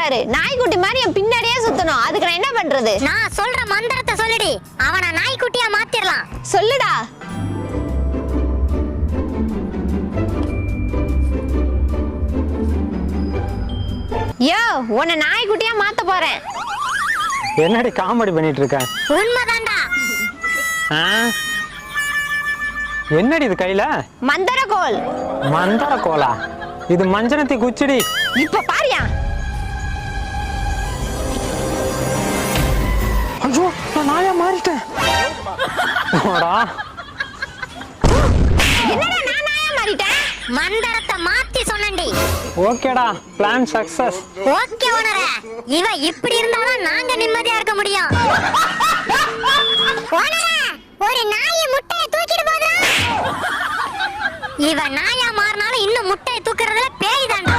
பாரு, நாய்க்குட்டி மாதிரி என் பின்னாடியே சுத்தணும். அதுக்கு நான் என்ன பண்றது? நான் சொல்ற மந்திரத்தை சொல்லுடி, அவனை நாய்க்குட்டியா மாத்திரலாம். சொல்லுடா. யோ, உன்னை நாய்க்குட்டியா மாத்த போறேன். என்னடி காமெடி பண்ணிட்டு இருக்க? உண்மைதான்டா. என்னடி இது கையில? மந்திரக்கோல். மந்திரக்கோலா? இது மஞ்சனத்தி குச்சிடி. இப்ப பாரியா. ஐயோ, நான் நாயா மாறிட்டேன். என்னடா நான் நாயா மாறிட்டேன்? மந்திரத்தை மாத்தி சொன்னேன்டி. ஓகேடா, பிளான் சக்சஸ். ஓகே ஓனர, இவ இப்படி இருந்தாலும் நாங்க நிம்மதியா இருக்க முடியும். ஓனர, ஒரு நாய் முட்டையை தூக்கிட்டு போதா? இவ நாயா மாறினாலும் இன்னும் முட்டையை தூக்குறதுல பேய் தான்டா.